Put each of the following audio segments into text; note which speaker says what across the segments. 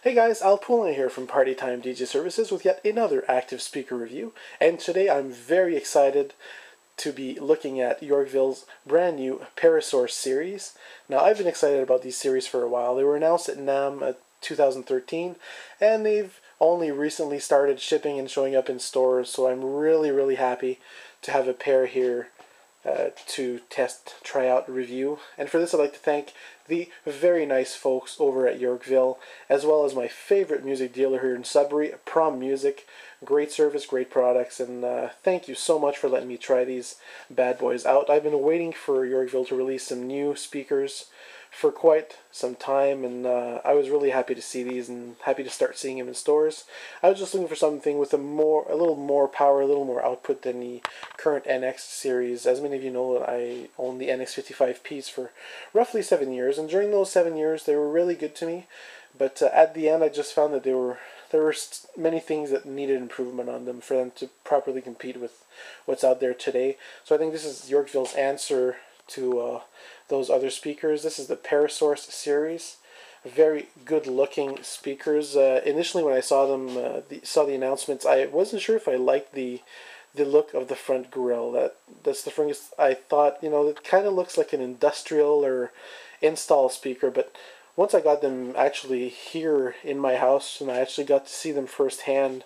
Speaker 1: Hey guys, Poulin here from Party Time DJ Services with yet another active speaker review, and today I'm very excited to be looking at Yorkville's brand new Parasource series. Now I've been excited about these series for a while. They were announced at NAMM 2013, and they've only recently started shipping and showing up in stores, so I'm really happy to have a pair here to test, try out, review. And for this I'd like to thank the very nice folks over at Yorkville, as well as my favorite music dealer here in Sudbury, Prom Music. Great service, great products, and thank you so much for letting me try these bad boys out. I've been waiting for Yorkville to release some new speakers for quite some time, and I was really happy to see these and happy to start seeing them in stores. I was just looking for something with a little more power, a little more output than the current NX series. As many of you know, I owned the NX55Ps for roughly 7 years, and during those 7 years they were really good to me, but at the end I just found that there were many things that needed improvement on them for them to properly compete with what's out there today. So I think this is Yorkville's answer to those other speakers. This is the Parasource series. Very good looking speakers. Initially when I saw them, saw the announcements, I wasn't sure if I liked the look of the front grille. That's the first I thought, it kind of looks like an industrial or install speaker, but once I got them actually here in my house and I actually got to see them firsthand,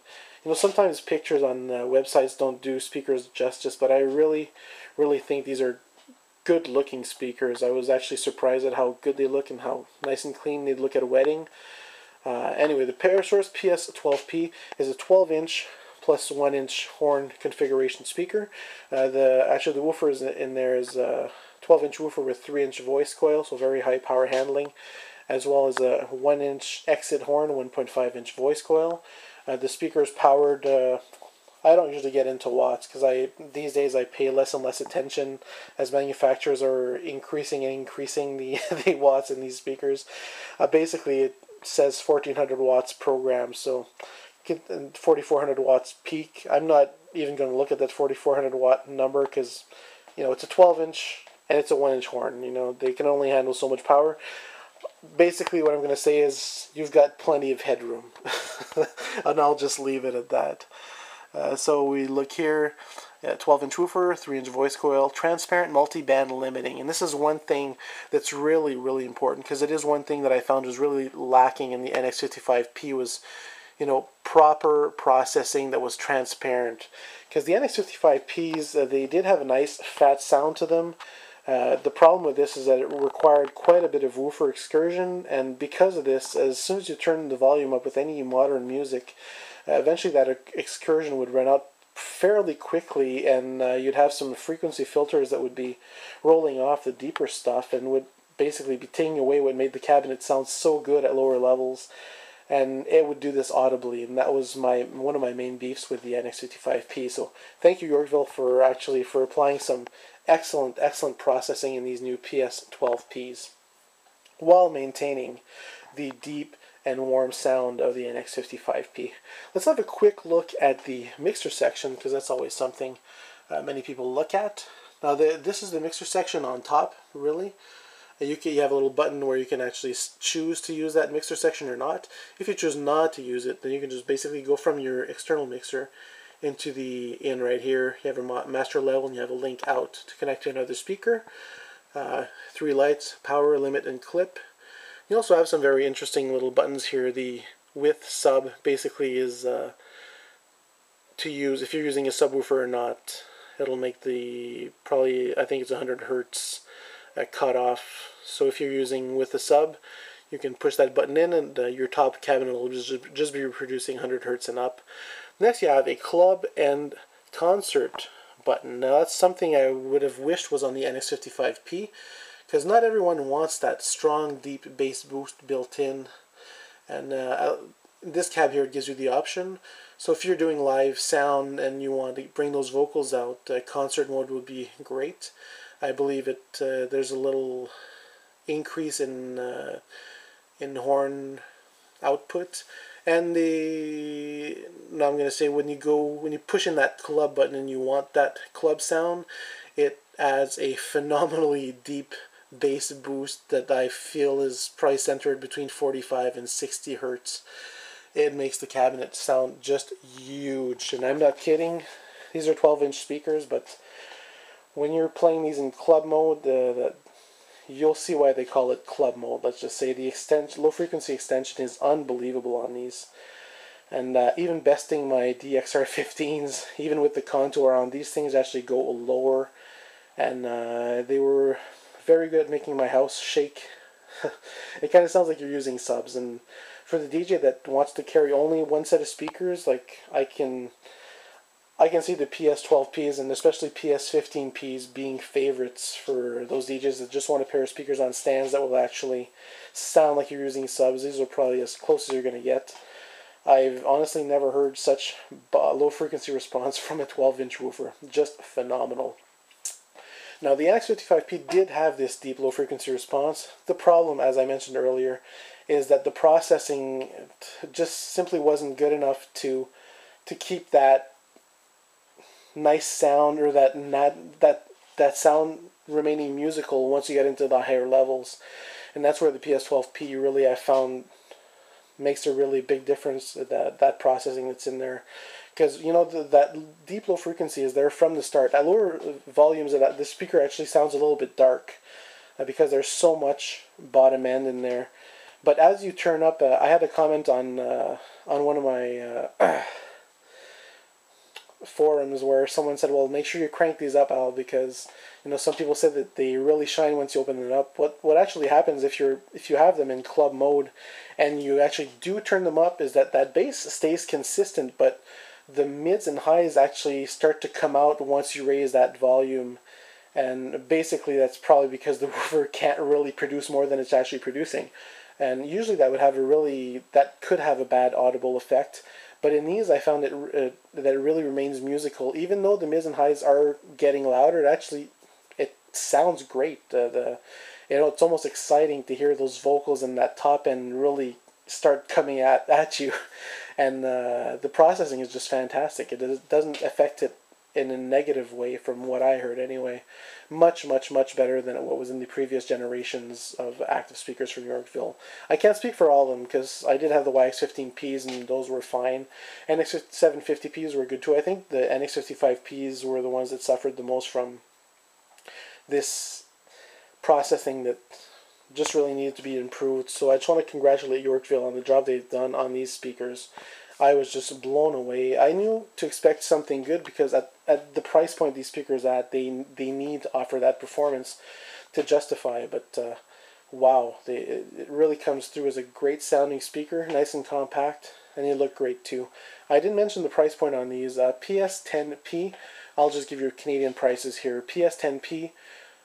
Speaker 1: sometimes pictures on websites don't do speakers justice, but I really think these are good looking speakers. I was actually surprised at how good they look and how nice and clean they'd look at a wedding. Anyway, the Parasource PS-12P is a 12-inch plus 1-inch horn configuration speaker. The woofer in there is a 12-inch woofer with 3-inch voice coil, so very high power handling, as well as a 1-inch exit horn, 1.5-inch voice coil. The speaker is powered. I don't usually get into watts because these days I pay less and less attention as manufacturers are increasing the, the watts in these speakers. Basically, it says 1400 watts programmed, so 4400 watts peak. I'm not even going to look at that 4400 watt number because it's a 12-inch and it's a 1-inch horn. They can only handle so much power. Basically, what I'm going to say is you've got plenty of headroom, and I'll just leave it at that. So we look here at 12-inch woofer, 3-inch voice coil, transparent multiband limiting. And this is one thing that's really important, because it is one thing that I found was really lacking in the NX55P was, proper processing that was transparent. Because the NX55Ps, they did have a nice fat sound to them. The problem with this is that it required quite a bit of woofer excursion, and because of this, as soon as you turn the volume up with any modern music, eventually that excursion would run out fairly quickly, and you'd have some frequency filters that would be rolling off the deeper stuff and would basically be taking away what made the cabinet sound so good at lower levels, and it would do this audibly, and that was one of my main beefs with the NX55P. So thank you, Yorkville, for applying some excellent processing in these new PS-12Ps while maintaining the deep and warm sound of the NX55P. Let's have a quick look at the mixer section, because that's always something many people look at. Now this is the mixer section on top, really. You have a little button where you can actually choose to use that mixer section or not. If you choose not to use it, then you can just basically go from your external mixer into the in right here. You have a master level and you have a link out to connect to another speaker. 3 lights, power, limit, and clip. You also have some very interesting little buttons here. The width sub basically is to use if you're using a subwoofer or not. It'll make I think it's 100 hertz cutoff. So if you're using with the sub, you can push that button in and your top cabinet will just be producing 100 hertz and up. Next you have a club and concert button. Now that's something I would have wished was on the NX55P, because not everyone wants that strong deep bass boost built in, and this cab here gives you the option. So if you're doing live sound and you want to bring those vocals out, concert mode would be great. I believe there's a little increase in horn output, and now I'm going to say when you push in that club button and you want that club sound, it adds a phenomenally deep bass boost that I feel is probably centered between 45 and 60 hertz. It makes the cabinet sound just huge, and I'm not kidding. These are 12-inch speakers, but when you're playing these in club mode, you'll see why they call it club mode. Let's just say the low frequency extension is unbelievable on these. And even besting my DXR15s, even with the contour on, these things actually go lower. And they were very good at making my house shake. It kind of sounds like you're using subs. And for the DJ that wants to carry only one set of speakers, like I can see the PS-12Ps and especially PS-15Ps being favorites for those DJs that just want a pair of speakers on stands that will actually sound like you're using subs. These are probably as close as you're going to get. I've honestly never heard such low frequency response from a 12-inch woofer. Just phenomenal. Now the NX55P did have this deep low frequency response. The problem, as I mentioned earlier, is that the processing just simply wasn't good enough to keep that nice sound, or that sound remaining musical once you get into the higher levels. And that's where the PS-12P really, I found, makes a really big difference, that processing that's in there. Because, you know, that deep low frequency is there from the start. At lower volumes, the speaker actually sounds a little bit dark because there's so much bottom end in there. But as you turn up, I had a comment on one of my forums where someone said, well, make sure you crank these up, Al, because, you know, some people said that they really shine once you open it up. What actually happens if you have them in club mode and you actually do turn them up is that bass stays consistent, but the mids and highs actually start to come out once you raise that volume. And basically that's probably because the woofer can't really produce more than it's actually producing. And usually that could have a bad audible effect. But in these, I found that it really remains musical. Even though the mids and highs are getting louder, it sounds great. It's almost exciting to hear those vocals and that top end really start coming at you. And the processing is just fantastic. It doesn't affect it in a negative way, from what I heard anyway. Much, much, much better than what was in the previous generations of active speakers from Yorkville. I can't speak for all of them because I did have the YX15Ps and those were fine. NX750Ps were good too. I think the NX55Ps were the ones that suffered the most from this processing that just really needed to be improved. So I just want to congratulate Yorkville on the job they've done on these speakers. I was just blown away. I knew to expect something good because at the price point these speakers at, they need to offer that performance to justify. But wow, it really comes through as a great sounding speaker, nice and compact, and they look great too. I didn't mention the price point on these. PS-10P, I'll just give you Canadian prices here. PS-10P,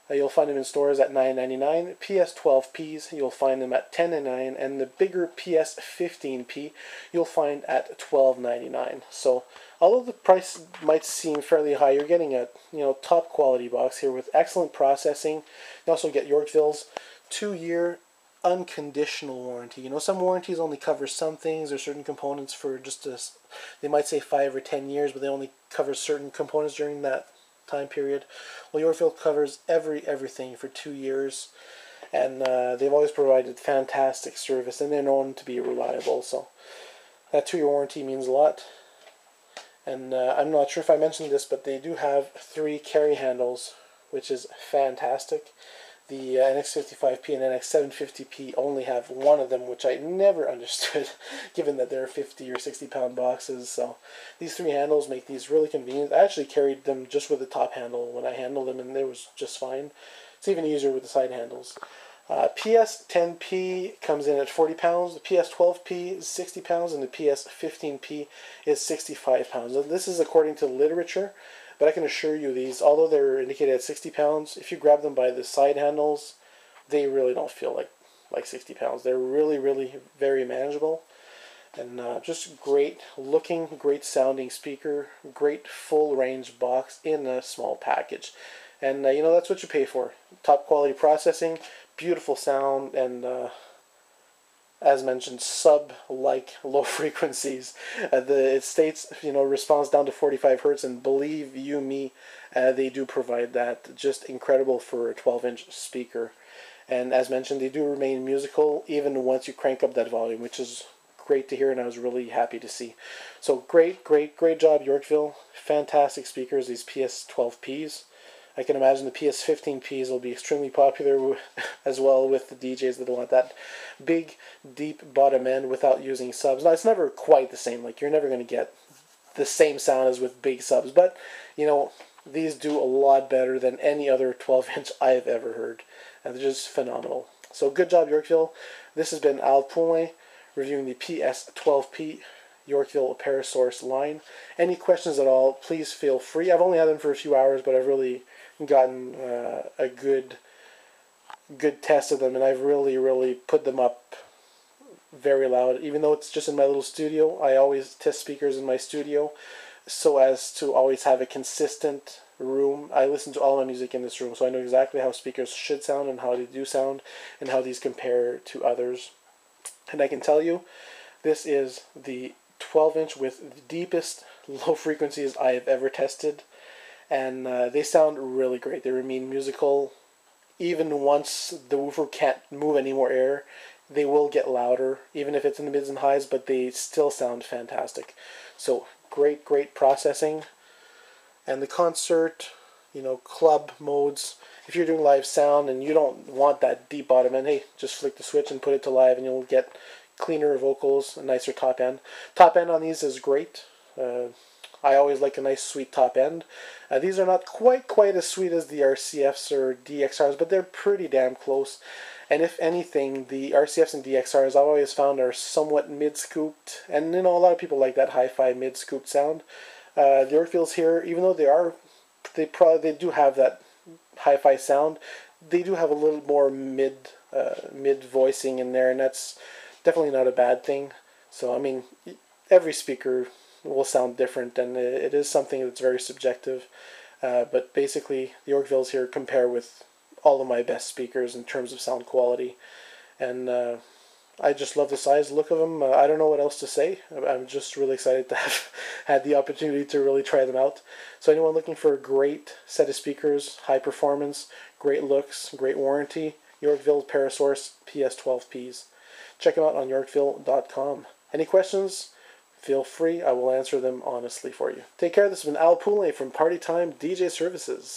Speaker 1: you'll find them in stores at $9.99. PS-12Ps, you'll find them at $10.99, and the bigger PS-15P, you'll find at $12.99. So, although the price might seem fairly high, you're getting a top quality box here with excellent processing. You also get Yorkville's 2-year unconditional warranty. You know, some warranties only cover some things or certain components for they might say 5 or 10 years, but they only cover certain components during that time period. Well, Yorkville covers everything for 2 years, and they've always provided fantastic service, and they're known to be reliable. So that 2-year warranty means a lot. And I'm not sure if I mentioned this, but they do have 3 carry handles, which is fantastic. The NX55P and NX750P only have one of them, which I never understood, given that they're 50 or 60 pound boxes. So these 3 handles make these really convenient. I actually carried them just with the top handle when I handled them, and it was just fine. It's even easier with the side handles. PS-10P comes in at 40 pounds, the PS-12P is 60 pounds, and the PS-15P is 65 pounds. And this is according to the literature. But I can assure you these, although they're indicated at 60 pounds, if you grab them by the side handles, they really don't feel like 60 pounds. They're really, really very manageable. And just great looking, great sounding speaker, great full range box in a small package. And that's what you pay for. Top quality processing, beautiful sound, and as mentioned, sub-like low frequencies. It states, response down to 45 hertz, and believe you me, they do provide that. Just incredible for a 12-inch speaker. And as mentioned, they do remain musical even once you crank up that volume, which is great to hear, and I was really happy to see. So great job, Yorkville. Fantastic speakers, these PS-12Ps. I can imagine the PS-15Ps will be extremely popular as well with the DJs that want that big, deep bottom end without using subs. Now, it's never quite the same. Like, you're never going to get the same sound as with big subs, but, you know, these do a lot better than any other 12-inch I've ever heard. And they're just phenomenal. So good job, Yorkville. This has been Al Poulin reviewing the PS-12P Yorkville Parasource line. Any questions at all, please feel free. I've only had them for a few hours, but I've really gotten a good test of them, and I've really put them up very loud. Even though it's just in my little studio, I always test speakers in my studio so as to always have a consistent room. I listen to all my music in this room, so I know exactly how speakers should sound and how they do sound and how these compare to others. And I can tell you, this is the 12-inch with the deepest low frequencies I have ever tested, and they sound really great. They remain musical. Even once the woofer can't move any more air, they will get louder, even if it's in the mids and highs, but they still sound fantastic. So great processing. And the concert, you know, club modes, if you're doing live sound and you don't want that deep bottom end, hey, just flick the switch and put it to live and you'll get cleaner vocals, a nicer top end. Top end on these is great. I always like a nice sweet top end. These are not quite as sweet as the RCFs or DXRs, but they're pretty damn close. And if anything, the RCFs and DXRs I've always found are somewhat mid-scooped, and you know, a lot of people like that hi-fi mid-scooped sound. The Yorkvilles here, even though they do have that hi-fi sound, they do have a little more mid voicing in there, and that's definitely not a bad thing. So I mean, every speaker will sound different, and it is something that's very subjective. But basically, the Yorkvilles here compare with all of my best speakers in terms of sound quality, and I just love the size, look of them. I don't know what else to say. I'm just really excited to have had the opportunity to really try them out. So anyone looking for a great set of speakers, high performance, great looks, great warranty, Yorkville Parasource PS-12Ps. Check them out on Yorkville.com. Any questions? Feel free. I will answer them honestly for you. Take care. This has been Al Poulin from Party Time DJ Services.